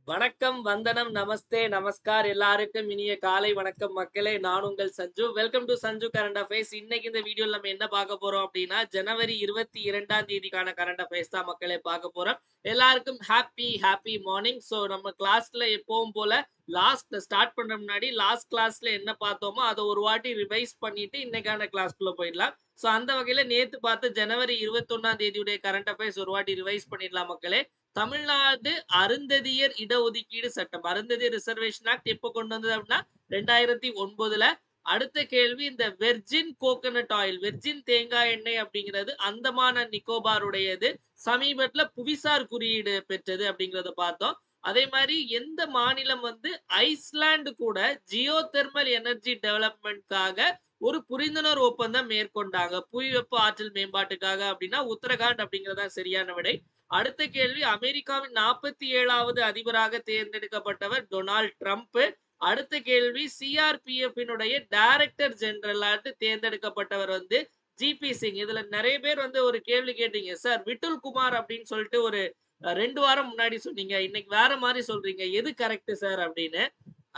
வணக்கம், வந்தனம், நமஸ்தே, நமஸ்கார் எல்லாருக்கும் இனிய காலை வணக்கம் மக்களே. நான் உங்கள் Sanju. Welcome to Sanju current affairs. இன்னைக்கு இந்த வீடியோல நம்ம என்ன பார்க்க போறோம் அப்படின்னா, ஜனவரி 22ஆம் தேதிக்கான கரண்ட் அஃபேர்ஸ் தான் மக்களே பார்க்க போறோம். எல்லாருக்கும் ஹாப்பி மார்னிங். ஸோ நம்ம கிளாஸ்ல எப்பவும் போல ஸ்டார்ட் பண்ற முன்னாடி லாஸ்ட் கிளாஸ்ல என்ன பார்த்தோமோ அதை ஒரு வாட்டி ரிவைஸ் பண்ணிட்டு இன்னைக்கான கிளாஸ்க்குள்ள போயிடலாம். ஸோ அந்த வகையில நேத்து பார்த்த ஜனவரி 21ஆம் தேதியுடைய கரண்ட் அஃபேர்ஸ் ஒரு வாட்டி ரிவைஸ் பண்ணிடலாம் மக்களே. தமிழ்நாடு அருந்ததியர் இடஒதுக்கீடு சட்டம், அருந்ததியர் ரிசர்வேஷன் ஆக்ட் எப்போ கொண்டு வந்தது அப்படின்னா 2009ல. அடுத்த கேள்வி, இந்த வெர்ஜின் கோகனட் ஆயில், வெர்ஜின் தேங்காய் எண்ணெய் அப்படிங்கிறது அந்தமான் அண்ட் நிக்கோபாருடையது, சமீபத்துல புவிசார் குறியீடு பெற்றது அப்படிங்கறத பார்த்தோம். அதே மாதிரி எந்த மாநிலம் வந்து ஐஸ்லாந்து கூட ஜியோ தெர்மல் எனர்ஜி டெவலப்மெண்ட்காக ஒரு புரிந்துணர்வு ஒப்பந்தம் மேற்கொண்டாங்க புவி வெப்ப ஆற்றல் மேம்பாட்டுக்காக அப்படின்னா உத்தரகாண்ட் அப்படிங்கறதா சரியான விடை. அடுத்த கேள்வி, அமெரிக்காவின் 47வது அதிபராக தேர்ந்தெடுக்கப்பட்டவர் டொனால்ட் ட்ரம்ப். அடுத்த கேள்வி, சிஆர்பிஎஃப் டைரக்டர் ஜெனரலாட்டு தேர்ந்தெடுக்கப்பட்டவர் வந்து ஜிபி சிங். இதுல நிறைய பேர் வந்து ஒரு கேள்வி கேட்டீங்க, சார் விட்டுல் குமார் அப்படின்னு சொல்லிட்டு ஒரு 2 வாரம் முன்னாடி சொன்னீங்க, இன்னைக்கு வேற மாதிரி சொல்றீங்க, எது கரெக்ட் சார் அப்படின்னு.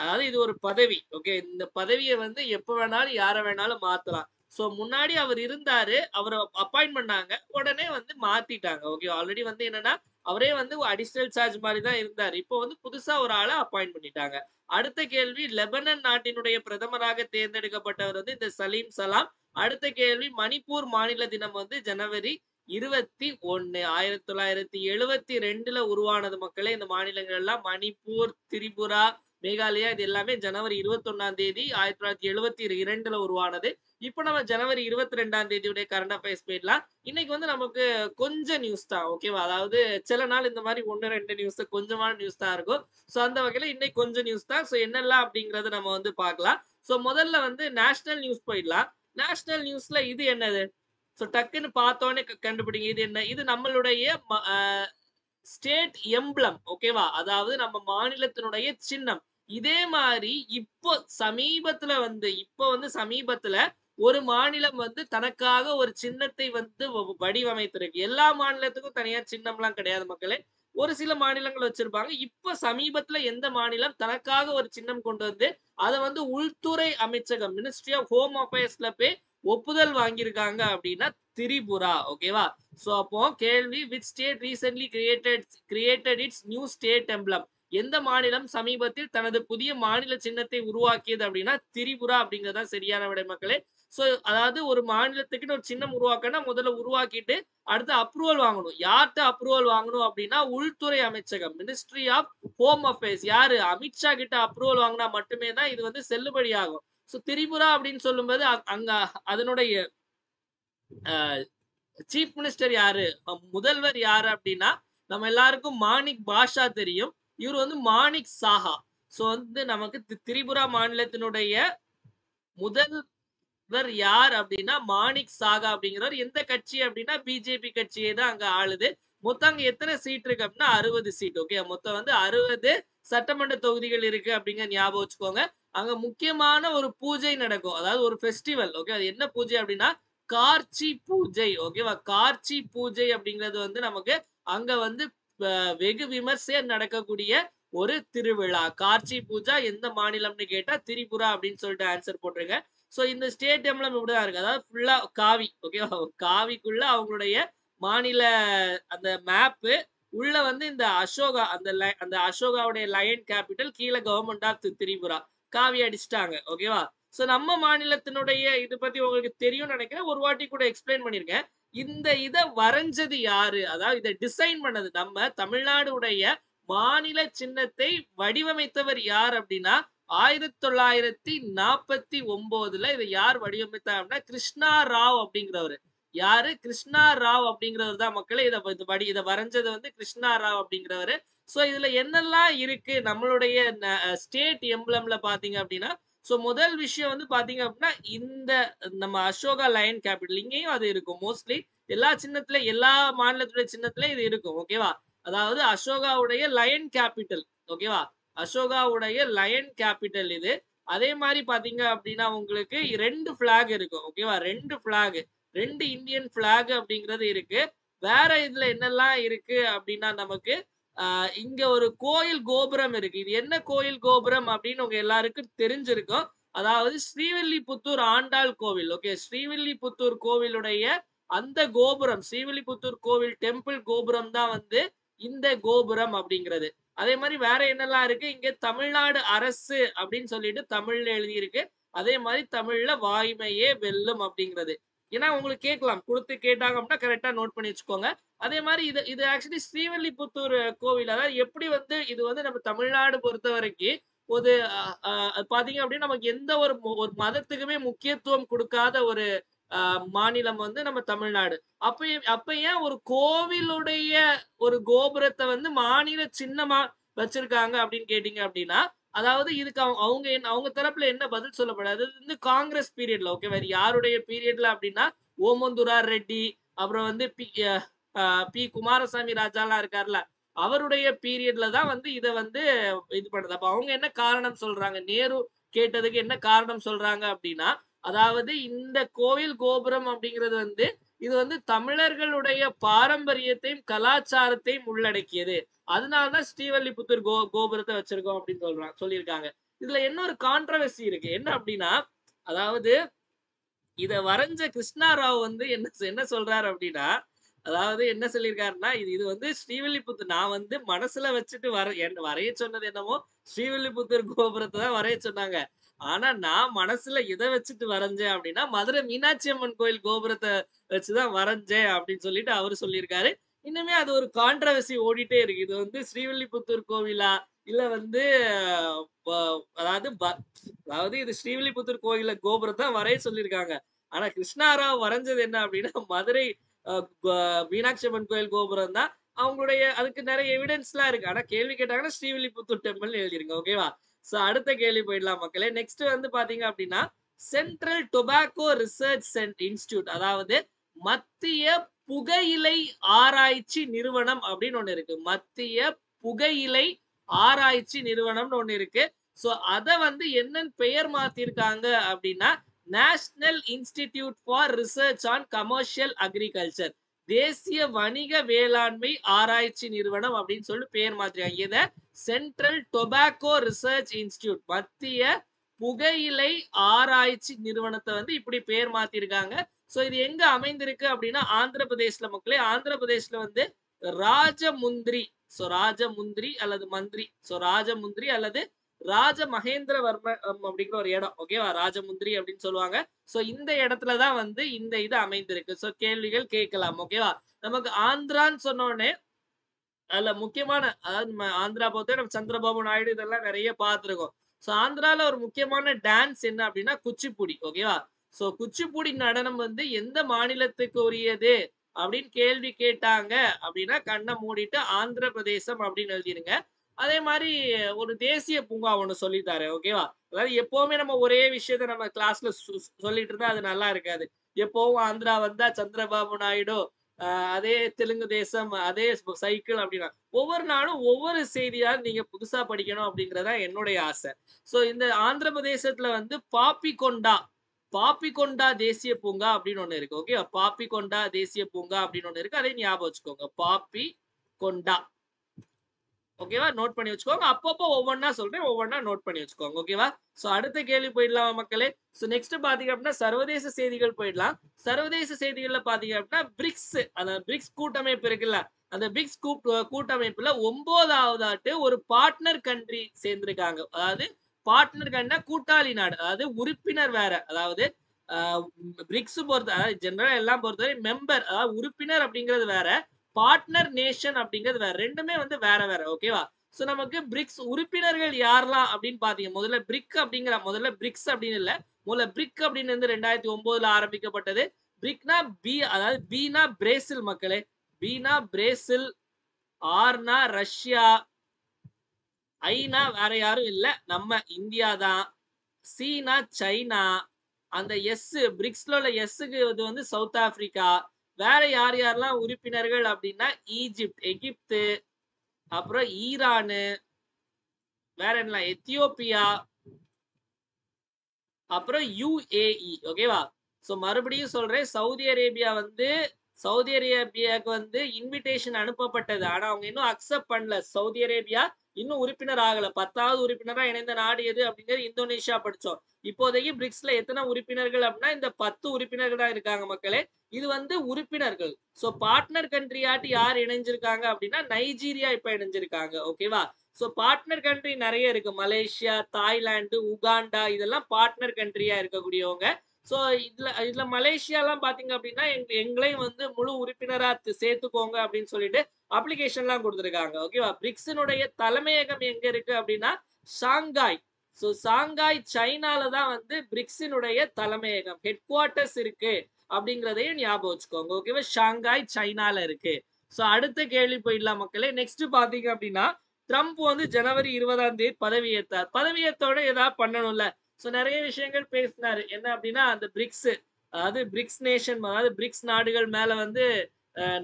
அதாவது இது ஒரு பதவி, ஓகே, இந்த பதவியை வந்து எப்ப வேணாலும் யார வேணாலும் மாத்தலாம். சோ முன்னாடி அவர் இருந்தாரு, அவரை அப்பாயிண்ட் பண்ணாங்க, உடனே வந்து மாத்திட்டாங்க. ஓகே, ஆல்ரெடி வந்து என்னன்னா அவரே வந்து அடிஷனல் சார்ஜ் மாதிரி தான் இருந்தாரு, இப்போ வந்து புதுசா ஒரு ஆளை அப்பாயிண்ட் பண்ணிட்டாங்க. அடுத்த கேள்வி, லெபனன் நாட்டினுடைய பிரதமராக தேர்ந்தெடுக்கப்பட்டவர் வந்து இந்த சலீம் சலாம். அடுத்த கேள்வி, மணிப்பூர் மாநில தினம் வந்து ஜனவரி 21 1972ல உருவானது மக்களே. இந்த மாநிலங்கள் எல்லாம் மணிப்பூர், திரிபுரா, மேகாலயா, இது எல்லாமே ஜனவரி 21ஆம் தேதி 1972ல உருவானது. இப்போ நம்ம ஜனவரி 22ஆம் தேதியுடைய கரண்ட் அஃபேர்ஸ் போயிடலாம். இன்னைக்கு வந்து நமக்கு கொஞ்சம் நியூஸ் தான், ஓகேவா? அதாவது சில நாள் இந்த மாதிரி 1-2 நியூஸ், கொஞ்சமான நியூஸ் தான் இருக்கும். ஸோ அந்த வகையில இன்னைக்கு கொஞ்சம் நியூஸ் தான். ஸோ என்னெல்லாம் அப்படிங்கறத நம்ம வந்து பார்க்கலாம். ஸோ முதல்ல வந்து நேஷனல் நியூஸ் போயிடலாம். நேஷனல் நியூஸ்ல இது என்னது? ஸோ டக்குன்னு பார்த்தோன்னே கண்டுபிடிங்க, இது என்ன? இது நம்மளுடைய ஸ்டேட் எம்பளம், ஓகேவா? அதாவது நம்ம மாநிலத்தினுடைய சின்னம். இதே மாதிரி இப்போ வந்து சமீபத்துல ஒரு மாநிலம் வந்து தனக்காக ஒரு சின்னத்தை வந்து வடிவமைத்திருக்கு. எல்லா மாநிலத்துக்கும் தனியா சின்னம்லாம் கிடையாது மக்களே. ஒரு சில மாநிலங்கள் வச்சிருப்பாங்க. இப்ப சமீபத்துல எந்த மாநிலம் தனக்காக ஒரு சின்னம் கொண்டு வந்து அதை வந்து உள்துறை அமைச்சகம், மினிஸ்ட்ரி ஆஃப் ஹோம் அஃபேர்ஸ்ல போய் ஒப்புதல் வாங்கியிருக்காங்க அப்படின்னா திரிபுரா, ஓகேவா? சோ அப்போ கேள்வி, which state recently created it's new state emblem? எந்த மாநிலம் சமீபத்தில் தனது புதிய மாநில சின்னத்தை உருவாக்கியது அப்படின்னா திரிபுரா அப்படிங்கறதா சரியான விடை மக்களே. சோ அதாவது ஒரு மாநிலத்துக்குன்னு ஒரு சின்னம் உருவாக்கனா முதல்ல உருவாக்கிட்டு அடுத்து அப்ரூவல் வாங்கணும். யார்கிட்ட அப்ரூவல் வாங்கணும் அப்படின்னா உள்துறை அமைச்சகம், மினிஸ்ட்ரி ஆஃப் ஹோம் அஃபேர்ஸ். யாரு? அமித்ஷா கிட்ட அப்ரூவல் வாங்கினா மட்டுமே தான் இது வந்து செல்லுபடி ஆகும். சோ திரிபுரா அப்படின்னு சொல்லும்போது அங்க அதனுடைய சீஃப் மினிஸ்டர் யாரு, முதல்வர் யாரு அப்படின்னா நம்ம எல்லாருக்கும் மாணிக் பாஷா தெரியும். இவர் வந்து மாணிக் சாஹா. சோ வந்து நமக்கு திரிபுரா மாநிலத்தினுடைய முதல்வர் யார் அப்படின்னா மாணிக் சாகா அப்படிங்கிறவர். எந்த கட்சி அப்படின்னா பிஜேபி கட்சியே தான் அங்க ஆளுது. மொத்தம் அங்க எத்தனை சீட் இருக்கு அப்படின்னா 60 சீட். ஓகே, மொத்தம் வந்து 60 சட்டமன்ற தொகுதிகள் இருக்கு அப்படிங்கிற ஞாபகம் வச்சுக்கோங்க. அங்க முக்கியமான ஒரு பூஜை நடக்கும், அதாவது ஒரு ஃபெஸ்டிவல். ஓகே, அது என்ன பூஜை அப்படின்னா கார்ச்சி பூஜை, ஓகேவா? கார்ச்சி பூஜை அப்படிங்கிறது வந்து நமக்கு அங்க வந்து வெகு விமர்சையா நடக்கக்கூடிய ஒரு திருவிழா. கார்ச்சி பூஜா எந்த மாநிலம்னு கேட்டா திரிபுரா அப்படின்னு சொல்லிட்டு ஆன்சர் போட்டுருங்க. சோ இந்த ஸ்டேட் எம்பளம் இப்படிதான் இருக்கு, அதாவது ஃபுல்லா காவி, ஓகேவா? காவிக்குள்ள அவங்களுடைய மாநில அந்த மேப்பு, உள்ள வந்து இந்த அசோகா, அந்த அசோகாவுடைய லயன் கேபிட்டல், கீழே கவர்மெண்ட் ஆஃப் திரிபுரா, காவி அடிச்சிட்டாங்க, ஓகேவா? சோ நம்ம மாநிலத்தினுடைய இது பத்தி உங்களுக்கு தெரியும் நினைக்கிறேன், ஒரு வாட்டி கூட எக்ஸ்பிளைன் பண்ணிருக்கேன். இந்த இத வரைஞ்சது யாரு, அதாவது இதை டிசைன் பண்ணது நம்ம தமிழ்நாடு உடைய மாநில சின்னத்தை வடிவமைத்தவர் யார் அப்படின்னா 1949ல இதை யார் வடிவமைத்தார்? கிருஷ்ணா ராவ் அப்படிங்கிறவர். யாரு? கிருஷ்ணா ராவ் அப்படிங்கிறவர் தான் மக்களே. இதை வரைஞ்சது வந்து கிருஷ்ணா ராவ் அப்படிங்கிறவர். சோ இதுல என்னெல்லாம் இருக்கு நம்மளுடைய ஸ்டேட் எம்பளம்ல பாத்தீங்க அப்படின்னா, சோ முதல் விஷயம் வந்து பாத்தீங்க அப்படின்னா இந்த நம்ம அசோகா லயன் கேபிட்டல், இங்கேயும் அது இருக்கும். மோஸ்ட்லி எல்லா சின்னத்துல, எல்லா மாநிலத்துடைய சின்னத்துல இது இருக்கும், ஓகேவா? அதாவது அசோகாவுடைய லயன் கேபிட்டல், ஓகேவா? அசோகாவுடைய லயன் கேபிட்டல் இது. அதே மாதிரி பாத்தீங்க அப்படின்னா உங்களுக்கு 2 பிளாக் இருக்கும், ஓகேவா? 2 பிளாக், 2 இந்தியன் பிளாக் அப்படிங்கிறது இருக்கு. வேற இதுல என்னெல்லாம் இருக்கு அப்படின்னா நமக்கு இங்க ஒரு கோயில் கோபுரம் இருக்கு. இது என்ன கோயில் கோபுரம் அப்படின்னு உங்க எல்லாருக்கும் தெரிஞ்சிருக்கும். அதாவது ஸ்ரீவில்லிபுத்தூர் ஆண்டாள் கோவில். ஓகே. ஸ்ரீவில்லிபுத்தூர் கோவிலுடைய அந்த கோபுரம், ஸ்ரீவில்லிபுத்தூர் கோவில் டெம்பிள் கோபுரம் தான் வந்து இந்த கோபுரம் அப்படிங்கிறது. அதே மாதிரி வேற என்னெல்லாம் இருக்கு? இங்க தமிழ்நாடு அரசு அப்படின்னு சொல்லிட்டு தமிழ்ல எழுதியிருக்கு. அதே மாதிரி தமிழ்ல வாய்மையே வெல்லும் அப்படிங்கிறது. ஏன்னா உங்களுக்கு கேட்கலாம். குடுத்து கேட்டாங்க அப்படின்னா கரெக்ட்டா நோட் பண்ணி வச்சுக்கோங்க. அதே மாரி இது இது ஆக்சுவலி ஸ்ரீவில்லிபுத்தூர் கோவில். அதாவது எப்படி வந்து இது வந்து நம்ம தமிழ்நாடு பொறுத்தவரைக்கும் ஒரு பார்த்தீங்க அப்படின்னா, நமக்கு எந்த ஒரு மதத்துக்குமே முக்கியத்துவம் குடுக்காத ஒரு அ மாநிலம் வந்து நம்ம தமிழ்நாடு. அப்ப ஏன் ஒரு கோவிலுடைய ஒரு கோபுரத்த வந்து மாநில சின்னமா வச்சிருக்காங்க அப்படின்னு கேட்டீங்க அப்படின்னா, அதாவது இதுக்கு அவங்க தரப்புல என்ன பதில் சொல்லப்படாது. அது வந்து காங்கிரஸ் பீரியட்ல ஓகேவா? இது யாருடைய பீரியட்ல அப்படின்னா, ஓமந்தூரார் ரெட்டி, அப்புறம் வந்து அ பி. குமாரசாமி ராஜாலாம் இருக்கார்ல, அவருடைய பீரியட்ல தான் வந்து இத வந்து இது பண்ணுது. அப்ப அவங்க என்ன காரணம் சொல்றாங்க? நேரு கேட்டதுக்கு என்ன காரணம் சொல்றாங்க அப்டின்னா, அதாவது இந்த கோயில் கோபுரம் அப்படிங்கிறது வந்து, இது வந்து தமிழர்களுடைய பாரம்பரியத்தையும், கலாச்சாரத்தையும் உள்ளடக்கியது. அதனால தான் ஸ்ரீவில்லிபுத்தூர் கோபுரத்த வச்சிருக்கோம் அப்படின்னு சொல்லியிருக்காங்க. இதுல இன்னொரு கான்ட்ரோவர்சி இருக்கு. என்ன அப்டின்னா, அதாவது இத வரைஞ்ச கிருஷ்ணா ராவ் வந்து என்ன சொல்றாரு அப்டின்னா, அதாவது என்ன சொல்லியிருக்காருன்னா, இது இது வந்து ஸ்ரீவில்லிபுத்தூர் நான் வந்து மனசுல வச்சுட்டு வரைய சொன்னது என்னமோ, ஸ்ரீவில்லிபுத்தூர் கோபுரத்த தான் வரைய சொன்னாங்க. ஆனா நான் மனசுல எத வச்சுட்டு வரைஞ்சேன் அப்டின்னா, மதுரை மீனாட்சி அம்மன் கோயில் கோபுரத்த வச்சு தான் வரைஞ்சேன் அப்டின்னு சொல்லிட்டு அவரு சொல்லியிருக்காரு. இன்னுமே அது ஒரு கான்ட்ரோவர்சி ஓடிட்டே இருக்கு. இது வந்து ஸ்ரீவில்லிபுத்தூர் கோவிலா? இல்ல வந்து ப அதாவது அதாவது இது ஸ்ரீவில்லிபுத்தூர் கோயில்ல கோபுரம் தான் வரைய சொல்லியிருக்காங்க. ஆனா கிருஷ்ணாராவ் வரைஞ்சது என்ன அப்டின்னா, மதுரை அ க மீனாட்சி அம்மன் கோயில் கோபுரம் தான். அவங்களுடைய அதுக்கு நெறைய எவிடன்ஸ்லாம் இருக்கு. ஆனா கேள்வி கேட்டாங்கன்னா, ஸ்ரீவில்லிபுத்தூர் டெம்பிள்னு எழுதிருங்க. ஓகேவா? சோ அடுத்த கேள்வி போயிடலாம் மக்களே. நெக்ஸ்ட் வந்து பார்த்தீங்க அப்டின்னா, சென்ட்ரல் டொபாக்கோ ரிசர்ச் இன்ஸ்டிடியூட் அதாவது மத்திய புகையிலை ஆராய்ச்சி நிறுவனம் அப்படின்னு ஒண்ணு இருக்கு. மத்திய புகையிலை ஆராய்ச்சி நிறுவனம்னு ஒண்ணு இருக்கு. சோ அத வந்து என்னன்னு பெயர் மாத்திருக்காங்க அப்டின்னா, national institute for research on commercial agriculture. தேசிய வணிக வேளாண்மை ஆராய்ச்சி நிறுவனம் அப்படின்னு சொல்லி பெயர் மாத்திருக்காங்க. இத சென்ட்ரல் டொபாக்கோ ரிசர்ச் இன்ஸ்டிடியூட் மத்திய புகையிலை ஆராய்ச்சி நிறுவனத்தை வந்து இப்படி பெயர் மாத்திருக்காங்க. சோ இது எங்க அமைந்திருக்கு அப்படின்னா ஆந்திர பிரதேஷ்ல மக்களே. ஆந்திர பிரதேஷ்ல வந்து ராஜமுந்திரி ராஜமுந்திரி அல்லது மந்திரி ராஜமுந்திரி அல்லது ராஜ மகேந்திரவர்ம அப்படிங்கிற ஒரு இடம் ஓகேவா ராஜமுந்திரி அப்படின்னு சொல்லுவாங்க. சோ இந்த இடத்துல தான் வந்து இந்த இது அமைந்திருக்கு. சோ கேள்விகள் கேட்கலாம் ஓகேவா. நமக்கு ஆந்திரான்னு சொன்ன உடனே அதுல முக்கியமான அதாவது நம்ம ஆந்திரா பொறுத்தவரை நம்ம சந்திரபாபு நாயுடு இதெல்லாம் நிறைய பார்த்திருக்கோம். சோ ஆந்திரால ஒரு முக்கியமான டான்ஸ் என்ன அப்படின்னா குச்சிப்புடி ஓகேவா. சோ குச்சிப்புடி நடனம் வந்து எந்த மாநிலத்துக்கு உரியது அப்படின்னு கேள்வி கேட்டாங்க அப்படின்னா கண்ணை மூடிட்டு ஆந்திர பிரதேசம் அப்படின்னு எழுதிருங்க. அதே மாதிரி ஒரு தேசிய பூங்கா ஒண்ணு சொல்லித்தாரு ஓகேவா. அதாவது எப்பவுமே நம்ம ஒரே விஷயத்த நம்ம கிளாஸ்ல சொல்லிட்டு இருந்தா அது நல்லா இருக்காது. எப்பவும் ஆந்திரா வந்தா சந்திரபாபு நாயுடு அதே தெலுங்கு தேசம், அதே சைக்கிள் அப்படின்னா, ஒவ்வொரு நாளும் ஒவ்வொரு செய்தியா நீங்க புதுசா படிக்கணும் அப்படிங்கிறது தான் என்னுடைய ஆசை. சோ இந்த ஆந்திர பிரதேசத்துல வந்து பாப்பிகொண்டா தேசிய பூங்கா அப்படின்னு ஒண்ணு இருக்கு. ஓகே பாப்பிகொண்டா தேசிய பூங்கா அப்படின்னு ஒண்ணு இருக்கு. அதையும் ஞாபகம் வச்சுக்கோங்க. பாப்பிகொண்டா. ஓகேவா? நோட் பண்ணி வச்சுக்கோங்க. அப்பப்போ ஒவ்வொன்னா சொல்றேன். ஒவ்வொன்னா நோட் பண்ணி வச்சுக்கோங்க. ஓகேவா? சோ அடுத்த கேள்வி போயிடலாமா மக்களே? சோ நெக்ஸ்ட் பாத்தீங்க அப்படின்னா சர்வதேச செய்திகள் போயிடலாம். சர்வதேச செய்திகள்ல பாத்தீங்க அப்படின்னா பிரிக்ஸ் அந்த பிரிக்ஸ் கூட்டமைப்பு இருக்குல்ல, அந்த பிரிக்ஸ் கூட்டமைப்புல 9வது ஒரு பார்ட்னர் கண்ட்ரி சேர்ந்திருக்காங்க. அதாவது பார்ட்னர் கண்ட்ரினா கூட்டாளி நாடு. அதாவது உறுப்பினர் வேற. அதாவது பிரிக்ஸ் அதாவது ஜெனரலா எல்லாம் பொறுத்தவரை மெம்பர் அதாவது உறுப்பினர் அப்படிங்கிறது வேற. பார்ட்னர் நேஷன் அப்படிங்கிறது வேற. ரெண்டுமே வந்து வேற வேற. ஓகேவா? சோ நமக்கு பிரிக்ஸ் உறுப்பினர்கள் யாரெல்லாம் அப்படின்னு பாத்தீங்க. முதல்ல பிரிக்ஸ் அப்படின்னு இல்ல. முதல்ல பிரிக் அப்படின்னு வந்து 2009ல ஆரம்பிக்கப்பட்டது. பிரிக்னா அதாவது பீனா பிரேசில் மக்களே. பீனா பிரேசில், ஆர்னா ரஷ்யா, ஐனா வேற யாரும் இல்ல. நம்ம இந்தியா தான். சீனா சைனா. அந்த பிரிக்ஸ்ல உள்ள எஸ்ஸுக்கு இது வந்து சவுத் ஆப்பிரிக்கா. வேற யார் யாரெல்லாம் உறுப்பினர்கள் அப்படின்னா எகிப்து, அப்புறம் ஈரானு, வேற என்ன எத்தியோப்பியா, அப்புறம் யுஏஇ ஓகேவா. சோ மறுபடியும் சொல்றேன் சவுதி அரேபியா வந்து சவுதி அரேபியாவுக்கு வந்து இன்விடேஷன் அனுப்பப்பட்டது. ஆனா அவங்க இன்னும் அக்செப்ட் பண்ணல. சவுதி அரேபியா இன்னும் உறுப்பினர் ஆகல. 10வது உறுப்பினரா இணைந்த நாடு எது அப்படிங்கிறது இந்தோனேஷியா படிச்சோம். இப்போதைக்கு பிரிக்ஸ்ல எத்தனை உறுப்பினர்கள் அப்படின்னா இந்த 10 உறுப்பினர்கள் தான் இருக்காங்க மக்களே. இது வந்து உறுப்பினர்கள். சோ பார்ட்னர் கண்ட்ரியாட்டி யார் இணைஞ்சிருக்காங்க அப்படின்னா நைஜீரியா இப்ப இணைஞ்சிருக்காங்க. ஓகேவா? சோ பார்ட்னர் கண்ட்ரி நிறைய இருக்கு. மலேசியா, தாய்லாந்து, உகாண்டா இதெல்லாம் பார்ட்னர் கண்ட்ரியா இருக்கக்கூடியவங்க. சோ இதுல இதுல மலேசியாலாம் பாத்தீங்க அப்படின்னா எங்களையும் வந்து முழு உறுப்பினரா சேர்த்துக்கோங்க அப்படின்னு சொல்லிட்டு அப்ளிகேஷன்லாம் கொடுத்துருக்காங்க. ஓகேவா? பிரிக்ஸினுடைய தலைமையகம் எங்க இருக்கு அப்படின்னா ஷாங்காய். சோ ஷாங்காய் சைனால தான் வந்து பிரிக்ஸினுடைய தலைமையகம் ஹெட் குவார்ட்டர்ஸ் இருக்கு அப்படிங்கிறதையும் ஞாபகம் வச்சுக்கோங்க. ஓகேவா? ஷாங்காய் சைனால இருக்கு. சோ அடுத்த கேள்வி போயிடலாம் மக்களே. நெக்ஸ்ட் பாத்தீங்க அப்படின்னா ட்ரம்ப் வந்து ஜனவரி 20ஆம் தேதி பதவியேற்றார். பதவியேற்றோட ஏதாவது பண்ணணும்ல. சோ நிறைய விஷயங்கள் பேசினாரு. என்ன அப்படின்னா அந்த பிரிக்ஸ், அதாவது பிரிக்ஸ் நேஷன், அதாவது பிரிக்ஸ் நாடுகள் மேல வந்து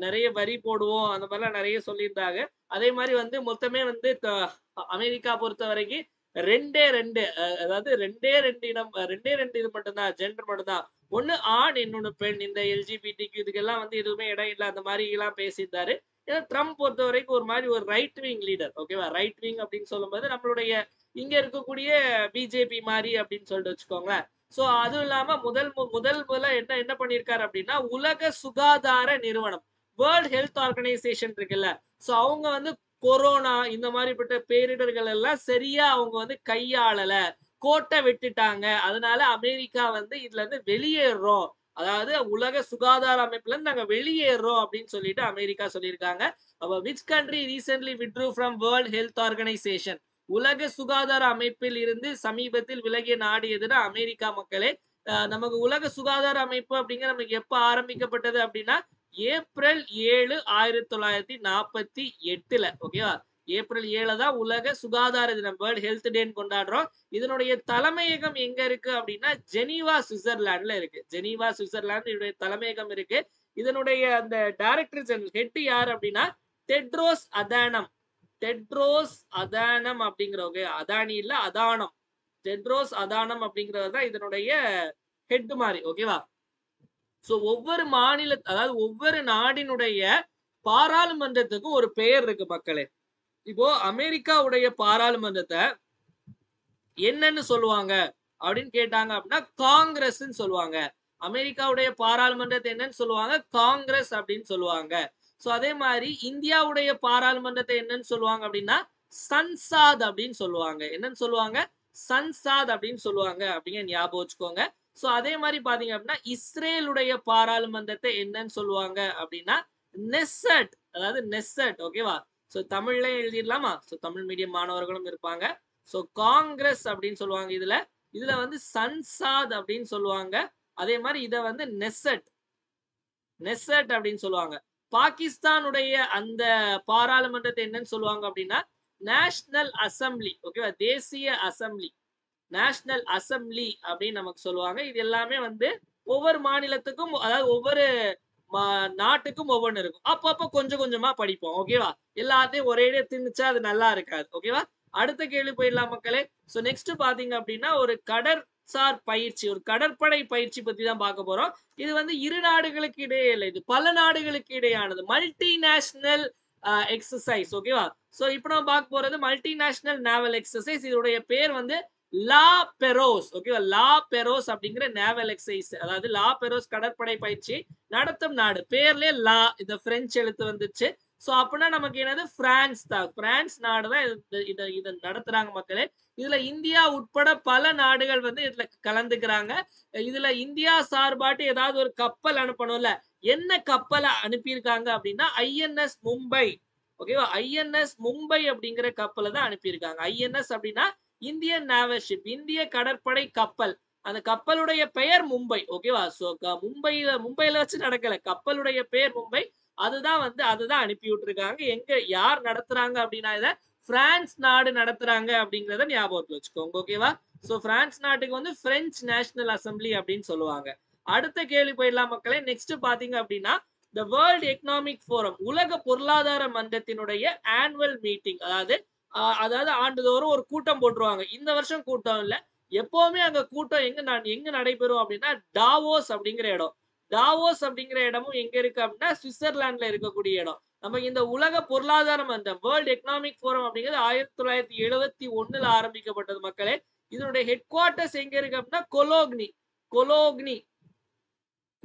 நிறைய வரி போடுவோம் அந்த மாதிரிலாம் நிறைய சொல்லியிருந்தாங்க. அதே மாதிரி வந்து மொத்தமே வந்து அமெரிக்கா பொறுத்த வரைக்கும் ரெண்டே ரெண்டு அதாவது ரெண்டே ரெண்டு இது மட்டும்தான், ஜெண்டர் மட்டும்தான். ஒண்ணு ஆண், இன்னொன்னு பெண். இந்த எல்ஜிபிடிக்கு இதுக்கெல்லாம் வந்து எதுவுமே இடம் இல்லை அந்த மாதிரி எல்லாம் பேசியிருந்தாரு. ஏன்னா ட்ரம்ப் பொறுத்த வரைக்கும் ஒரு மாதிரி ஒரு ரைட் விங் லீடர். ஓகேவா? ரைட் விங் அப்படின்னு சொல்லும்போது நம்மளுடைய இங்க இருக்கக்கூடிய பிஜேபி மாதிரி அப்படின்னு சொல்லிட்டு வச்சுக்கோங்களேன். சோ அதுவும் இல்லாம முதல்ல என்ன என்ன பண்ணிருக்காரு அப்படின்னா உலக சுகாதார நிறுவனம், வேர்ல்ட் ஹெல்த் ஆர்கனைசேஷன் இருக்குல்ல. சோ அவங்க வந்து கொரோனா இந்த மாதிரிப்பட்ட பேரிடர்கள் எல்லாம் சரியா அவங்க வந்து கையாளல, கோட்டை விட்டுட்டாங்க. அதனால அமெரிக்கா வந்து இதுல இருந்து வெளியேறோம், அதாவது உலக சுகாதார அமைப்புல இருந்து நாங்க வெளியேறோம் அப்படின்னு சொல்லிட்டு அமெரிக்கா சொல்லியிருக்காங்க. அப்ப which country recently withdrew from World Health Organisation, உலக சுகாதார அமைப்பில் இருந்து சமீபத்தில் விலகிய நாடு எதுனா அமெரிக்கா மக்களே. நமக்கு உலக சுகாதார அமைப்பு அப்படிங்கிற நமக்கு எப்ப ஆரம்பிக்கப்பட்டது அப்படின்னா ஏப்ரல் 7 1948. ஓகேவா? ஏப்ரல் 7 தான் உலக சுகாதார தினம், வேர்ல்ட் ஹெல்த் டேன்னு கொண்டாடுறோம். இதனுடைய தலைமையகம் எங்க இருக்கு அப்படின்னா ஜெனீவா சுவிட்சர்லாந்துல இருக்கு. ஜெனீவா சுவிட்சர்லாந்து இதனுடைய தலைமையகம் இருக்கு. இதனுடைய அந்த டைரக்டர் ஜெனரல் ஹெட் யார் அப்படின்னா டெட்ரோஸ் அதனம். டெட்ரோஸ் அதனம் அப்படிங்கிறவங்க, அதானி இல்ல அதானம், டெட்ரோஸ் அதானம் அப்படிங்கிறவர் தான் இதனுடைய ஹெட் மாதிரி. ஓகேவா? சோ ஒவ்வொரு அதாவது ஒவ்வொரு நாடினுடைய பாராளுமன்றத்துக்கும் ஒரு பெயர் இருக்கு மக்களே. இப்போ அமெரிக்காவுடைய பாராளுமன்றத்தை என்னன்னு சொல்லுவாங்க அப்படின்னு கேட்டாங்க அப்படின்னா காங்கிரஸ் சொல்லுவாங்க. அமெரிக்காவுடைய பாராளுமன்றத்தை என்னன்னு சொல்லுவாங்க? காங்கிரஸ் அப்படின்னு சொல்லுவாங்க. சோ அதே மாதிரி இந்தியாவுடைய பாராளுமன்றத்தை என்னன்னு சொல்லுவாங்க அப்படின்னா சன்சாத் அப்படின்னு சொல்லுவாங்க. என்னன்னு சொல்லுவாங்க? சன்சாத் அப்படின்னு சொல்லுவாங்க அப்படிங்க ஞாபகம் வச்சுக்கோங்க. சோ அதே மாதிரி பாத்தீங்க அப்படின்னா இஸ்ரேலுடைய பாராளுமன்றத்தை என்னன்னு சொல்லுவாங்க அப்படின்னா நெசட், அதாவது நெசட். ஓகேவா? சோ தமிழ்ல எழுதிடலாமா? சோ தமிழ் மீடியம் மாணவர்களும் இருப்பாங்க. சோ காங்கிரஸ் அப்படின்னு சொல்லுவாங்க. இதுல வந்து சன்சாத் அப்படின்னு சொல்லுவாங்க. அதே மாதிரி இத வந்து நெசட் அப்படின்னு சொல்லுவாங்க. பாகிஸ்தானுடைய அந்த பாராளுமன்றத்தை என்னன்னு சொல்லுவாங்க அப்படின்னா நேஷனல் அசம்பிளி. ஓகேவா? தேசிய அசம்பிளி, நேஷனல் அசம்பிளி அப்படின்னு நமக்கு சொல்லுவாங்க. இது எல்லாமே வந்து ஒவ்வொரு மாநிலத்துக்கும், அதாவது ஒவ்வொரு நாட்டுக்கும் ஒவ்வொன்று இருக்கும். அப்பப்போ கொஞ்சம் கொஞ்சமா படிப்போம். ஓகேவா? எல்லாத்தையும் ஒரே திணிச்சா அது நல்லா இருக்காது. ஓகேவா? அடுத்த கேள்வி போயிடலாம் மக்களே. சோ நெக்ஸ்ட் பாத்தீங்க அப்படின்னா ஒரு கடற்சார் பயிற்சி, ஒரு கடற்படை பயிற்சி பத்தி தான் பார்க்க போறோம். இது வந்து இரு நாடுகளுக்கு இடையே இல்லை, இது பல நாடுகளுக்கு இடையானது, மல்டிநேஷனல் எக்ஸசைஸ். ஓகேவா? சோ இப்போ நம்ம பார்க்க போறது மல்டிநேஷனல் நேவல் எக்ஸசைஸ். இதோடைய பேர் வந்து லா பெரோஸ். ஓகேவா? லா பெரோஸ் அப்படிங்கிற நேவல் எக்ஸசைஸ், அதாவது லா பெரோஸ் கடற்படை பயிற்சி நடத்தும் நாடு. பேர்லயே லா, இந்த பிரெஞ்சு எழுத்து வந்துச்சு. சோ அப்படின்னா நமக்கு என்னது? பிரான்ஸ் தான். பிரான்ஸ் நாடு தான் இதை நடத்துறாங்க மக்களே. இதுல இந்தியா உட்பட பல நாடுகள் வந்து இதுல கலந்துக்கிறாங்க. இதுல இந்தியா சார்பாட்டு ஏதாவது ஒரு கப்பல் அனுப்பணும்ல. என்ன கப்பலை அனுப்பியிருக்காங்க அப்படின்னா ஐஎன்எஸ் மும்பை. ஓகேவா? ஐஎன்எஸ் மும்பை அப்படிங்கிற கப்பலை தான் அனுப்பியிருக்காங்க. ஐஎன்எஸ் அப்படின்னா இந்தியன் நேவல் ஷிப், இந்திய கடற்படை கப்பல். அந்த கப்பலுடைய பெயர் மும்பை. ஓகேவா? சோ மும்பையில வச்சு நடக்கல, கப்பலுடைய பெயர் மும்பை. அதுதான் அனுப்பி விட்டுருக்காங்க. எங்க யார் நடத்துறாங்க அப்படின்னா இத பிரான்ஸ் நாடு நடத்துறாங்க அப்படிங்கறத ஞாபகத்துல வச்சுக்கோங்க. ஓகேவா? சோ பிரான்ஸ் நாட்டுக்கு வந்து பிரெஞ்சு நேஷனல் அசம்பிளி அப்படின்னு சொல்லுவாங்க. அடுத்த கேள்வி போயிடலாம் மக்களே. நெக்ஸ்ட் பாத்தீங்க அப்படின்னா த வேர்ல்ட் எக்கனாமிக் ஃபோரம், உலக பொருளாதார மன்றத்தினுடைய ஆனுவல் மீட்டிங், அதாவது ஆண்டுதோறும் ஒரு கூட்டம் போட்டுருவாங்க. இந்த வருஷம் கூட்டம் இல்ல, எப்பவுமே அங்க கூட்டம் எங்க நடைபெறும் அப்படின்னா டாவோஸ் அப்படிங்கிற இடம். டாவோஸ் அப்படிங்கிற இடமும் எங்க இருக்கு அப்படின்னா சுவிட்சர்லாந்துல இருக்கக்கூடிய இடம். நம்ம இந்த உலக பொருளாதார மன்றம் வேர்ல்ட் எக்கனாமிக் ஃபோரம் அப்படிங்கிறது 1971ல ஆரம்பிக்கப்பட்டது மக்களே. இதனுடைய ஹெட் குவார்ட்டர்ஸ் எங்க இருக்கு அப்படின்னா கொலோக்னி கொலோக்னி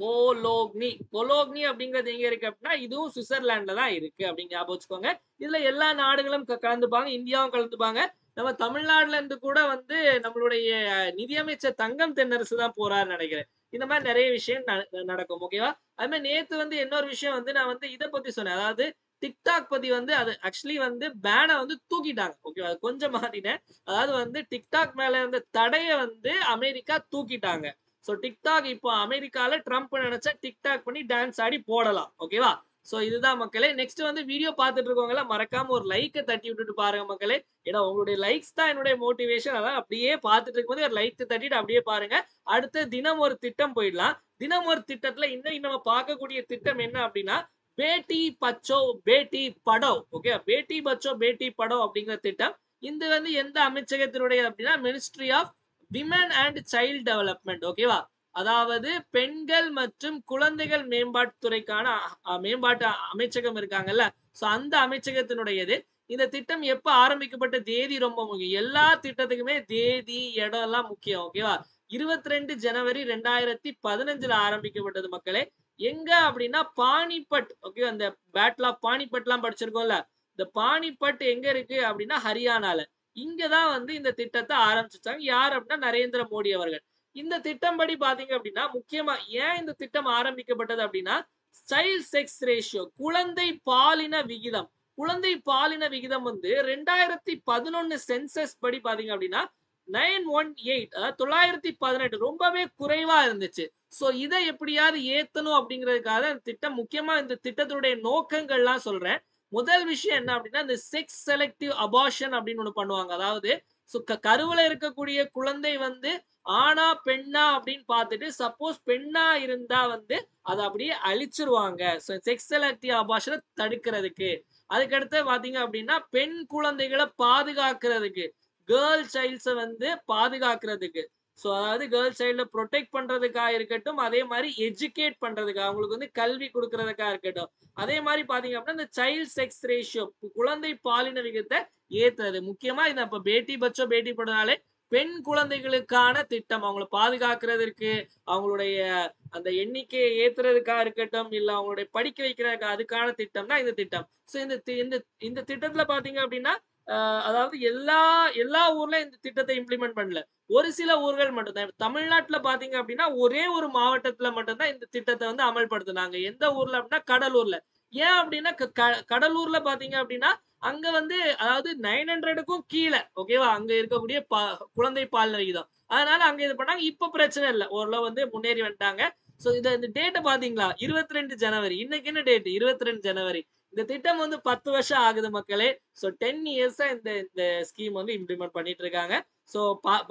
கோலோக்னி கொலோக்னி அப்படிங்கிறது எங்க இருக்கு அப்படின்னா இதுவும் சுவிட்சர்லாந்துல தான் இருக்கு அப்படின்னு ஞாபகம் வச்சுக்கோங்க. இதுல எல்லா நாடுகளும் கலந்துப்பாங்க, இந்தியாவும் கலந்துப்பாங்க. நம்ம தமிழ்நாடுல இருந்து கூட வந்து நம்மளுடைய நிதியமைச்சர் தங்கம் தென்னரசு தான் போறாருன்னு நினைக்கிறேன். இந்த மாதிரி நிறைய விஷயம் நடக்கும். ஓகேவா? அது மாதிரி நேத்து வந்து இன்னொரு விஷயம் வந்து நான் வந்து இதை பத்தி சொன்னேன். அதாவது டிக்டாக் பத்தி வந்து அது ஆக்சுவலி வந்து பேனை வந்து தூக்கிட்டாங்க. ஓகேவா? கொஞ்சம் மாத்தினேன். அதாவது வந்து டிக்டாக் மேல இருந்த தடையை வந்து அமெரிக்கா தூக்கிட்டாங்க. சோ டிக்டாக் இப்போ அமெரிக்கால ட்ரம்ப் நினைச்சா டிக்டாக் பண்ணி டான்ஸ் ஆடி போடலாம். ஓகேவா? சோ இதுதான் மக்களே. நெக்ஸ்ட் வந்து வீடியோ பார்த்துட்டு இருக்கவங்க மறக்காம ஒரு லைக்கை தட்டி விட்டுட்டு பாருங்க மக்களே. ஏன்னா உங்களுடைய லைக்ஸ் தான் என்னுடைய மோட்டிவேஷன். அதான் அப்படியே பார்த்துட்டு இருக்கும்போது ஒரு லைக் தட்டிட்டு அப்படியே பாருங்க. அடுத்து தினம் ஒரு திட்டம் போயிடலாம். தினம் ஒரு திட்டத்துல இன்னைக்கு நம்ம பார்க்கக்கூடிய திட்டம் என்ன அப்படின்னா பேட்டி பச்சோ பேட்டி படோ. ஓகே, பேட்டி பச்சோ பேட்டி படோ அப்படிங்கிற திட்டம். இது வந்து எந்த அமைச்சகத்தினுடைய அப்படின்னா ministry of women and child development. ஓகேவா? அதாவது பெண்கள் மற்றும் குழந்தைகள் மேம்பாட்டுத்துறைக்கான மேம்பாட்டு அமைச்சகம் இருக்காங்கல்ல, சோ அந்த அமைச்சகத்தினுடையது. இந்த திட்டம் எப்ப ஆரம்பிக்கப்பட்ட தேதி ரொம்ப முக்கியம். எல்லா திட்டத்துக்குமே தேதி இடம் எல்லாம் முக்கியம். ஓகேவா? 22 ஜனவரி 2015ல ஆரம்பிக்கப்பட்டது மக்களே. எங்க அப்படின்னா பானிபட். ஓகே, அந்த பேட்டில் ஆஃப் பானிபட் எல்லாம் படிச்சிருக்கோம்ல, இந்த பானிபட் எங்க இருக்கு அப்படின்னா ஹரியானால. இங்கதான் வந்து இந்த திட்டத்தை ஆரம்பிச்சாங்க. யார் அப்படின்னா நரேந்திர மோடி அவர்கள். இந்த திட்டம் படி பாத்தீங்க அப்படின்னா முக்கியமா ஏன் இந்த திட்டம் ஆரம்பிக்கப்பட்டது அப்படின்னா சைல்ட் செக்ஸ் ரேஷியோ, குழந்தை பாலின விகிதம். குழந்தை பாலின விகிதம் வந்து 2011 சென்சஸ் படி பாத்தீங்க அப்படின்னா 918, அதாவது 918 ரொம்பவே குறைவா இருந்துச்சு. சோ இதை எப்படியாவது ஏத்தணும் அப்படிங்கிறதுக்காக இந்த திட்டம். முக்கியமா இந்த திட்டத்தினுடைய நோக்கங்கள்லாம் சொல்றேன். முதல் விஷயம் என்ன அப்படின்னா இந்த செக்ஸ் செலக்டிவ் அபார்ஷன் அப்படின்னு ஒண்ணு பண்ணுவாங்க. அதாவது கருவுல இருக்கக்கூடிய குழந்தை வந்து ஆணா பெண்ணா அப்படின்னு பார்த்துட்டு சப்போஸ் பெண்ணா இருந்தா வந்து அதை அப்படியே அழிச்சிருவாங்க. செக்ஸ் செலக்டிவ் அபார்ஷனை தடுக்கிறதுக்கு. அதுக்கடுத்து பாத்தீங்க அப்படின்னா பெண் குழந்தைகளை பாதுகாக்கிறதுக்கு, கேர்ள் சைல்ட்ஸை வந்து பாதுகாக்கிறதுக்கு. ஸோ அதாவது கேர்ள் சைல்ட ப்ரொடெக்ட் பண்றதுக்காக இருக்கட்டும், அதே மாதிரி எஜுகேட் பண்றதுக்காக அவங்களுக்கு வந்து கல்வி கொடுக்கறதுக்காக இருக்கட்டும். அதே மாதிரி பாத்தீங்க அப்படின்னா இந்த சைல்ட் செக்ஸ் ரேஷியோ, குழந்தை பாலின விகிதத்தை ஏத்துறது. முக்கியமா இந்த இப்ப பேட்டி பச்சோ பேட்டி படனாலே பெண் குழந்தைகளுக்கான திட்டம். அவங்களை பாதுகாக்கிறதுக்கு, அவங்களுடைய அந்த எண்ணிக்கையை ஏத்துறதுக்காக இருக்கட்டும், இல்ல அவங்களுடைய படிக்க வைக்கிறதுக்கு அதுக்கான திட்டம் தான் இந்த திட்டம். ஸோ இந்த திட்டத்துல பாத்தீங்க அப்படின்னா அதாவது எல்லா ஊர்லயும் இந்த திட்டத்தை இம்ப்ளிமெண்ட் பண்ணல. ஒரு சில ஊர்கள் மட்டும்தான். தமிழ்நாட்டுல பாத்தீங்க அப்படின்னா ஒரே ஒரு மாவட்டத்துல மட்டும்தான் இந்த திட்டத்தை வந்து அமல்படுத்தினாங்க. எந்த ஊர்ல அப்படின்னா கடலூர்ல. ஏன் அப்படின்னா கடலூர்ல பாத்தீங்க அப்படின்னா அங்க வந்து அதாவது 900க்கும் கீழே. ஓகேவா? அங்க இருக்கக்கூடிய குழந்தை பால் விகிதம். அதனால அங்க இது பண்ணாங்க. இப்ப பிரச்சனை இல்லை, ஓரளவு வந்து முன்னேறி வந்துட்டாங்க. சோ இந்த டேட்டை பாத்தீங்களா? 22 ஜனவரி. இன்னைக்கு என்ன டேட்? 22 ஜனவரி. இந்த திட்டம் வந்து 10 வருஷம் ஆகுது மக்களே. சோ 10 இயர்ஸா இந்த ஸ்கீம் வந்து இம்ப்ளிமெண்ட் பண்ணிட்டு இருக்காங்க. சோ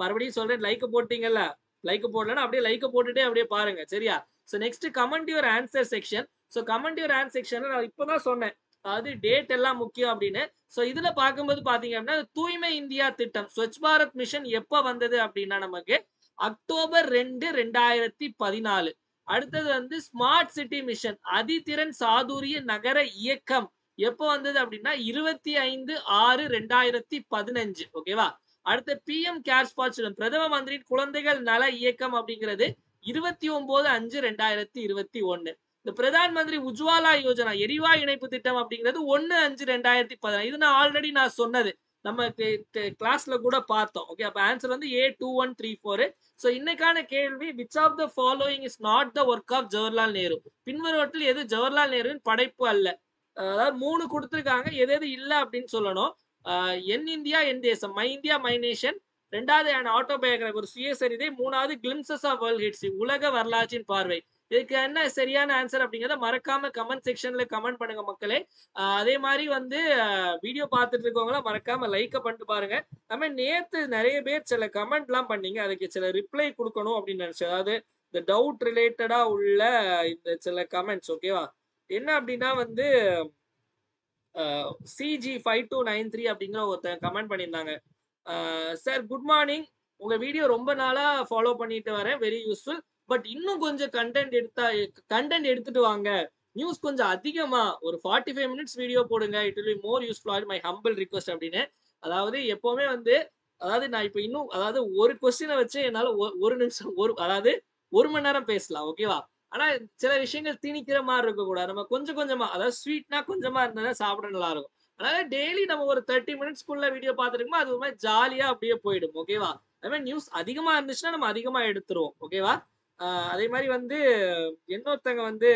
மறுபடியும் சொல்றேன், லைக் போட்டீங்கல்ல, லைக் போடலன்னா அப்படியே லைக் போட்டுட்டே அப்படியே பாருங்க. சரியா? So next comment your answer section. So comment your answer செக்ஷன்ல நான் இப்பதான் சொன்னேன், அதாவது டேட் எல்லாம் முக்கியம் அப்படின்னு. சோ இதுல பார்க்கும்போது பாத்தீங்க அப்படின்னா தூய்மை இந்தியா திட்டம், ஸ்வச் பாரத் மிஷன் எப்ப வந்தது அப்படின்னா நமக்கு அக்டோபர் 2, 2014. அடுத்தது வந்து ஸ்மார்ட் சிட்டி மிஷன், அதிதிறன் சாதுரிய நகர இயக்கம் எப்போ வந்தது அப்படின்னா 25/6/2015. ஓகேவா? அடுத்த பிஎம் கேர்ஸ் ஃபார் சில்ட்ரன், பிரதம மந்திரியின் குழந்தைகள் நல இயக்கம் அப்படிங்கிறது 29/5/2021. இந்த பிரதான் மந்திரி உஜ்வாலா யோஜனா எரிவாயு இணைப்பு திட்டம் அப்படிங்கிறது 1/5/2016. இது நான் ஆல்ரெடி சொன்னது, நம்ம கிளாஸ்ல கூட பார்த்தோம். ஓகே, அப்ப ஆன்சர் வந்து A2134. சோ இன்னைக்கான கேள்வி, which of the following is not the work of Jawaharlal Nehru? பின்வருவற்றில் எது ஜவஹர்லால் நேருவின் படைப்பு அல்ல? அதாவது 3 கொடுத்திருக்காங்க, எது எது இல்ல அப்படின்னு சொல்லணும். என் இந்தியா என் தேசம், மை இந்தியா மை நேஷன். ரெண்டாவது ஆட்டோபயோகிராபி, ஒரு சுயசரிதை. மூணாவது கிளிம்சஸ் ஆஃப் வேர்ல்ட் ஹிஸ்டரி, உலக வரலாற்றின் பார்வை. இதுக்கு என்ன சரியான ஆன்சர் அப்படிங்கிறத மறக்காம கமெண்ட் செக்ஷன்ல கமெண்ட் பண்ணுங்க மக்களே. அதே மாதிரி வந்து வீடியோ பார்த்துட்டு இருக்கவங்களாம் மறக்காம லைக்க பண்ணிட்டு பாருங்க. நம்ம நேத்து நிறைய பேர் சில கமெண்ட் எல்லாம் பண்ணீங்க, அதுக்கு சில ரிப்ளை கொடுக்கணும் அப்படின்னு நினைச்சேன். அதாவது இந்த டவுட் ரிலேட்டடா உள்ள இந்த சில கமெண்ட்ஸ். ஓகேவா? என்ன அப்படின்னா வந்து CG5293 அப்படிங்கிற ஒருத்தர் கமெண்ட் பண்ணியிருந்தாங்க. சார் குட் மார்னிங், உங்க வீடியோ ரொம்ப நாளா ஃபாலோ பண்ணிட்டு வரேன், வெரி யூஸ்ஃபுல். பட் இன்னும் கொஞ்சம் கண்டென்ட் எடுத்துட்டு வாங்க. நியூஸ் கொஞ்சம் அதிகமா ஒரு 45 மினிட்ஸ் வீடியோ போடுங்க. It will be more useful my humble request அப்படின்னு. அதாவது எப்பவுமே வந்து அதாவது நான் இப்ப இன்னும் அதாவது ஒரு கொஸ்டின வச்சு என்னால 1 நிமிஷம் அதாவது 1 மணி நேரம் பேசலாம். ஓகேவா? ஆனா சில விஷயங்கள் திணிக்கிற மாரி இருக்கக்கூடாது. நம்ம கொஞ்சம் கொஞ்சமா அதாவது ஸ்வீட்னா கொஞ்சமா இருந்தா தான் சாப்பிட நல்லா இருக்கும். அதனால டெய்லி நம்ம ஒரு 30 மினிட்ஸ்க்குள்ள வீடியோ பார்த்துட்டோம்னா, அது ஒரு மாரி ஜாலியா அப்படியே போயிடும். ஓகேவா? அதே மாரி நியூஸ் அதிகமா இருந்துச்சுன்னா, நம்ம அதிகமா எடுத்துருவோம். ஓகேவா? அ அதே மாரி வந்து இன்னொருத்தங்க வந்து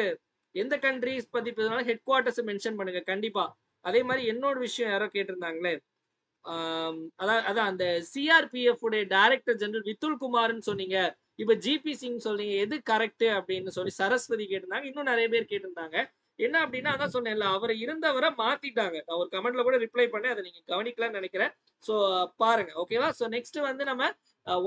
எந்த கண்ட்ரீஸ் பத்தி பேசினாலும் ஹெட் குவார்ட்டர்ஸ் மென்ஷன் பண்ணுங்க. கண்டிப்பா. அதே மாரி இன்னொரு விஷயம் யாரோ கேட்டிருந்தாங்களே! அதான் அந்த சிஆர்பிஎஃப் உடைய டைரக்டர் ஜெனரல் வித்துல் குமார்ன்னு சொன்னீங்க. இப்ப ஜிபி சிங் சொல்றீங்க. எது கரெக்ட் அப்படின்னு சொல்லி சரஸ்வதி கேட்டிருந்தாங்க. இன்னும் நெறைய பேர் கேட்டிருந்தாங்க. என்ன அப்படின்னா, அதான் சொன்னேன்ல. அவரு இருந்தவர மாத்திட்டாங்க. நான் ஒரு கமெண்ட்ல கூட ரிப்ளை பண்ணேன். அத நீங்க கவனிக்கலன்னு நெனைக்கிறேன். ஸோ பாருங்க. ஓகேவா? ஸோ நெக்ஸ்ட் வந்து நம்ம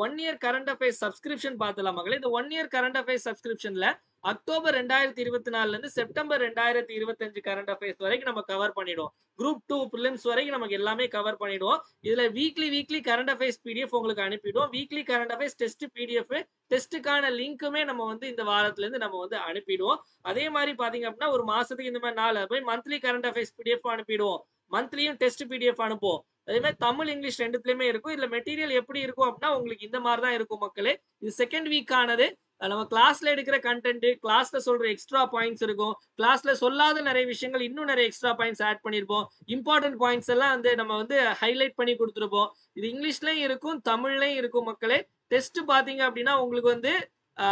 1 இயர் கரண்ட் அஃபேர்ஸ் சப்ஸ்கிரிப்ஷன் பார்த்துடலாம் மகளே. இந்த 1 இயர் கரண்ட் அஃபேர்ஸ் சப்ஸ்கிரிப்ஷன்ல அக்டோபர் 2024ல இருந்து செப்டம்பர் 2025 கரண்ட் அஃபேர்ஸ் வரைக்கும் நம்ம கவர் பண்ணிடுவோம். குரூப் 2 பிலிம்ஸ் வரைக்கும் நமக்கு எல்லாமே கவர் பண்ணிடுவோம். இதுல வீக்லி கரண்ட் அஃபேர்ஸ் பிடிஎஃப் உங்களுக்கு அனுப்பிடுவோம். Weekly current affairs test PDF டெஸ்ட்டுக்கான லிங்க்குமே நம்ம வந்து இந்த வாரத்துல இருந்து நம்ம வந்து அனுப்பிடுவோம். அதே மாரி பார்த்தீங்க அப்படின்னா, ஒரு மாசத்துக்கு இந்த மாரி நாள் போய் மந்த்லி கரண்ட் அஃபேர்ஸ் பிடிஎஃப் அனுப்பிடுவோம். மந்த்லியும் டெஸ்ட் பிடிஎஃப் அனுப்புவோம். அதே மாரி தமிழ், இங்கிலீஷ் 2த்துலயுமே இருக்கும். இதுல மெட்டீரியல் எப்படி இருக்கும் அப்படின்னா, உங்களுக்கு இந்த மாரி தான் இருக்கும் மக்களே. இது செகண்ட் வீக் ஆனது. நம்ம கிளாஸ்ல எடுக்கிற கன்டென்ட், கிளாஸ்ல சொல்ற எக்ஸ்ட்ரா பாயிண்ட்ஸ் இருக்கும். கிளாஸ்ல சொல்லாத நெறைய விஷயங்கள் இன்னும் நெறைய எக்ஸ்ட்ரா பாயிண்ட்ஸ் ஆட் பண்ணியிருப்போம். இம்பார்ட்டன்ட் பாயிண்ட்ஸ் எல்லாம் வந்து நம்ம வந்து ஹைலைட் பண்ணி குடுத்துருப்போம். இது இங்கிலீஷ்லயும் இருக்கும், தமிழ்லயும் இருக்கும் மக்களே. டெஸ்ட் பார்த்தீங்க அப்படின்னா, உங்களுக்கு வந்து ஆ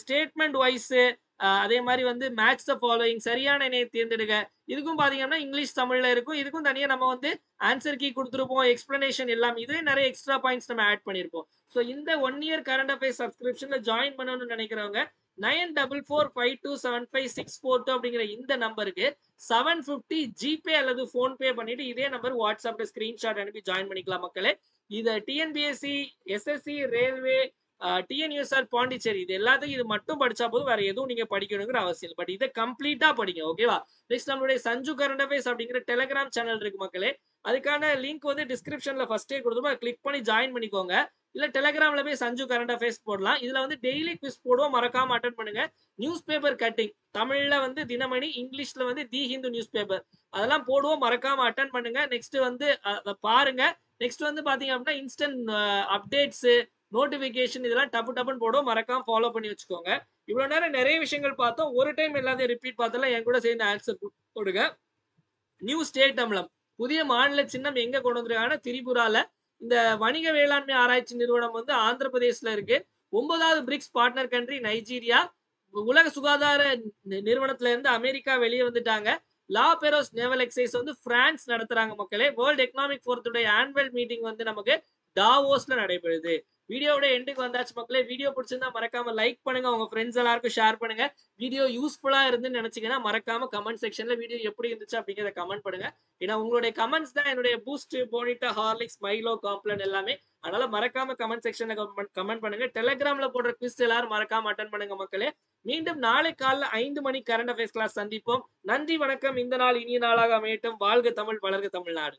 ஸ்டேட்மெண்ட் வைஸ் அதே மாரி வந்து மேட்ச் த ஃபாலோயிங் சரியான இணையை தேர்ந்தெடுக்க. இதுக்கும் பார்த்தீங்கன்னா, இங்கிலீஷ், தமிழ்ல இருக்கும். இதுக்கும் தனியா நம்ம வந்து ஆன்சர் கீ குடுத்துருப்போம். எக்ஸ்ப்ளனேஷன் எல்லாமே. இதுவே நெறைய எக்ஸ்ட்ரா பாயிண்ட்ஸ் நம்ம ஆட் பண்ணியிருப்போம். ஸோ இந்த 1 இயர் கரண்ட் அஃபேர்ஸ் சப்ஸ்கிரிப்ஷன்ல ஜாயின் பண்ணணும்னு நினைக்கிறவங்க 9445275642 அப்படிங்கிற இந்த நம்பருக்கு 750 ஜிபே அல்லது போன்பே பண்ணிட்டு இதே நம்பர் வாட்ஸ்அப்ல ஸ்கிரீன்ஷாட் அனுப்பி ஜாயின் பண்ணிக்கலாம் மக்களே. இத TNPSC, SSC, railway, TNUSR, Pondicherry இது எல்லாத்துக்கும் இது மட்டும் படிச்சா போதும். வேற எதுவும் நீங்க படிக்கணுங்கிற அவசியம் இல்ல. பட் இதை கம்ப்ளீட்டா படிங்க. ஓகேவா? நெக்ஸ்ட் நம்மளுடைய சஞ்சு கரண்ட் அஃபேர்ஸ் அப்படிங்கிற டெலிகிராம் சேனல் இருக்கு மக்களே. அதுக்கான லிங்க் வந்து டிஸ்கிரிப்ஷன்ல ஃபர்ஸ்டே கொடுத்துருப்போம். அதை கிளிக் பண்ணி ஜாயின் பண்ணிக்கோங்க. இல்ல டெலிகிராம்ல போய் சஞ்சு கரண்ட் அஃபேர்ஸ் போடலாம். இதுல வந்து டெய்லி குவிஸ் போடுவோம். மறக்காம அட்டென்ட் பண்ணுங்க. நியூஸ் பேப்பர் கட்டிங் தமிழ்ல வந்து தினமணி, இங்கிலீஷ்ல வந்து தி ஹிந்து நியூஸ் பேப்பர் அதெல்லாம் போடுவோம். மறக்காம அட்டென்ட் பண்ணுங்க. நெக்ஸ்ட் வந்து அதை பாருங்க. நெக்ஸ்ட் வந்து பாத்தீங்க அப்படின்னா இன்ஸ்டன்ட் அப்டேட்ஸ், நோட்டிபிகேஷன் இதெல்லாம் டப்புன்னு போடுவோம். மறக்காம ஃபாலோ பண்ணி வச்சுக்கோங்க. இவ்வளவு நேரம் நிறைய விஷயங்கள் பார்த்தோம். ஒரு டைம் எல்லாத்தையும் ரிப்பீட் பார்த்தலாம். என் கூட சேர்ந்து ஆன்சர் கொடுங்க. நியூ ஸ்டேட் அம்பலம் புதிய மாநில சின்னம் எங்க கொண்டு வந்திருக்காங்கன்னா திரிபுரால. இந்த வணிக வேளாண்மை ஆராய்ச்சி நிறுவனம் வந்து ஆந்திர பிரதேசல இருக்கு. 9வது பிரிக்ஸ் பார்ட்னர் கண்ட்ரி நைஜீரியா. உலக சுகாதார நிறுவனத்துல இருந்து அமெரிக்கா வெளியே வந்துட்டாங்க. லா பெரோஸ் நேவல் எக்ஸைஸ் வந்து பிரான்ஸ் நடத்துறாங்க மக்களே. வேர்ல்ட் எக்கனாமிக் ஃபோரத்துடைய ஆனுவல் மீட்டிங் வந்து நமக்கு டாவோஸ்ல நடைபெறுது. வீடியோட எண்டுக்கு வந்தாச்சு மக்களே. வீடியோ பிடிச்சிருந்தா மறக்காம லைக் பண்ணுங்க. உங்க ஃப்ரெண்ட்ஸ் எல்லாருக்கும் ஷேர் பண்ணுங்க. வீடியோ யூஸ்ஃபுல்லா இருந்துன்னு நினைச்சீங்கன்னா மறக்காம கமெண்ட் செக்ஷன்ல வீடியோ எப்படி இருந்துச்சு அப்படிங்கிறத கமெண்ட் பண்ணுங்க. ஏன்னா உங்களுடைய கமெண்ட்ஸ் தான் என்னுடைய பூஸ்ட், போனிட்டா, ஹார்லிக்ஸ், மைலோ, காம்ப்ளன் எல்லாமே. அதனால மறக்காம கமெண்ட் செக்ஷன்ல கமெண்ட் பண்ணுங்க. டெலிகிராம்ல போடுற குவிஸ் எல்லாரும் மறக்காம அட்டன் பண்ணுங்க மக்களே. மீண்டும் நாளை காலைல 5 மணி கரண்ட் அஃபேர்ஸ் கிளாஸ் சந்திப்போம். நன்றி, வணக்கம். இந்த நாள் இனிய நாளாக அமையட்டும். வாழ்க தமிழ், வளர்க தமிழ்நாடு.